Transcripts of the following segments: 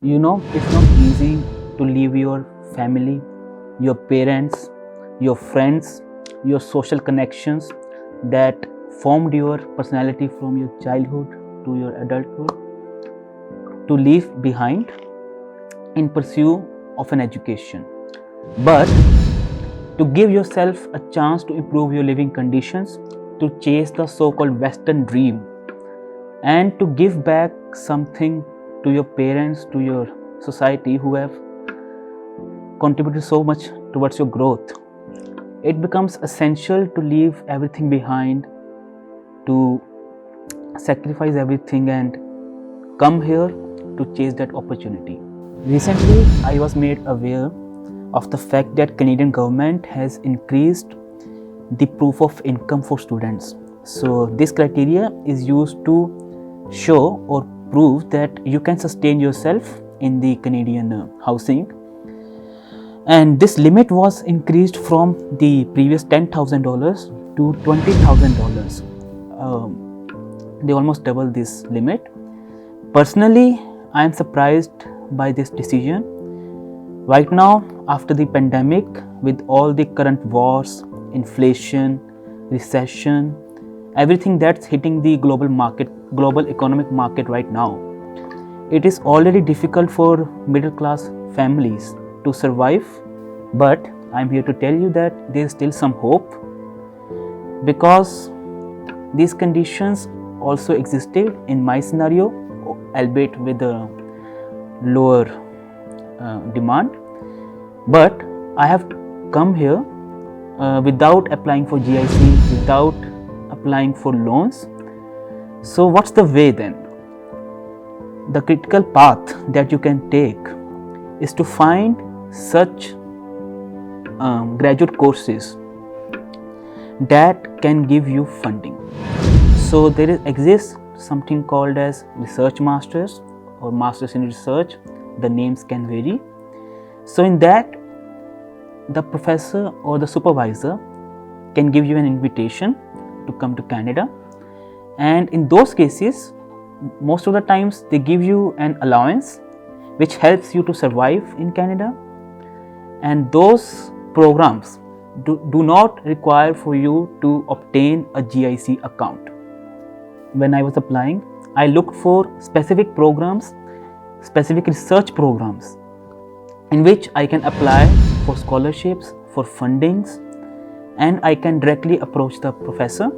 It's not easy to leave your family, your parents, your friends, your social connections that formed your personality from your childhood to your adulthood, to leave behind in pursuit of an education. But to give yourself a chance to improve your living conditions, to chase the so called Western dream, and to give back something to your parents, to your society who have contributed so much towards your growth. It becomes essential to leave everything behind, to sacrifice everything and come here to chase that opportunity. Recently, I was made aware of the fact that Canadian government has increased the proof of income for students. So this criteria is used to show or prove that you can sustain yourself in the Canadian housing, and this limit was increased from the previous $10,000 to $20,000. They almost double this limit. Personally, I am surprised by this decision. Right now, after the pandemic, with all the current wars, inflation, recession, everything that's hitting the global economic market right now, it is already difficult for middle class families to survive. But I'm here to tell you that there is still some hope, because these conditions also existed in my scenario, albeit with a lower demand. But I have come here without applying for GIC, without applying for loans. So what's the way then? The critical path that you can take is to find such graduate courses that can give you funding. So there exists something called as research masters or masters in research. The names can vary. So in that, the professor or the supervisor can give you an invitation to come to Canada, and in those cases, most of the times they give you an allowance which helps you to survive in Canada. And those programs do not require for you to obtain a GIC account. When I was applying, I looked for specific programs, specific research programs in which I can apply for scholarships, for fundings, and I can directly approach the professor.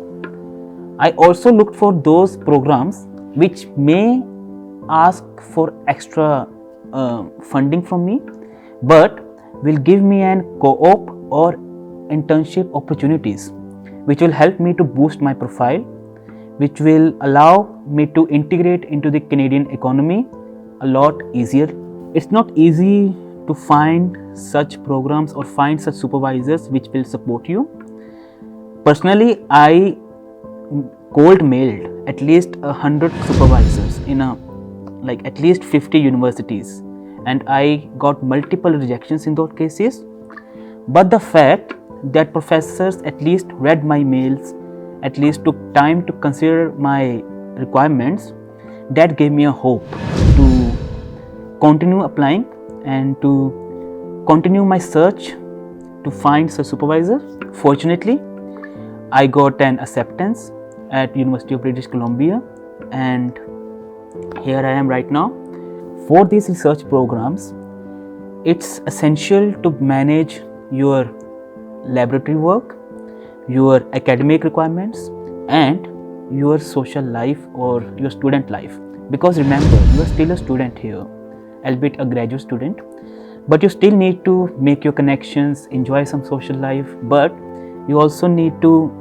I also looked for those programs which may ask for extra funding from me, but will give me an co-op or internship opportunities, which will help me to boost my profile, which will allow me to integrate into the Canadian economy a lot easier. It's not easy to find such programs or find such supervisors which will support you. Personally, I cold mailed at least 100 supervisors in at least 50 universities, and I got multiple rejections in those cases. But the fact that professors at least read my mails, at least took time to consider my requirements, that gave me a hope to continue applying and to continue my search to find such supervisor. Fortunately, I got an acceptance at University of British Columbia, and here I am right now. For these research programs, it's essential to manage your laboratory work, your academic requirements, and your social life or your student life. Because remember, you are still a student here, albeit a graduate student, but you still need to make your connections, enjoy some social life, but you also need to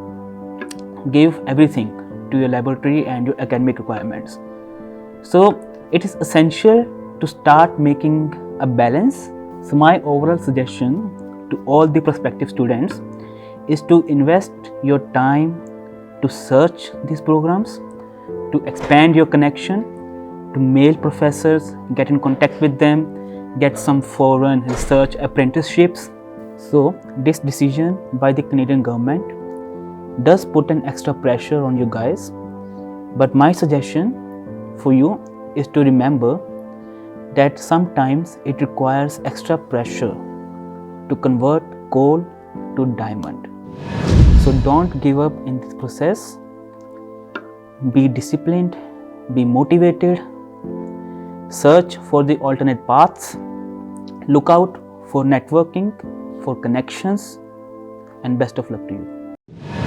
give everything to your laboratory and your academic requirements. So it is essential to start making a balance. So my overall suggestion to all the prospective students is to invest your time to search these programs, to expand your connection, to mail professors, get in contact with them, get some foreign research apprenticeships. So this decision by the Canadian government does put an extra pressure on you guys, but my suggestion for you is to remember that sometimes it requires extra pressure to convert coal to diamond. So don't give up in this process. Be disciplined, be motivated, search for the alternate paths, look out for networking, for connections, and best of luck to you.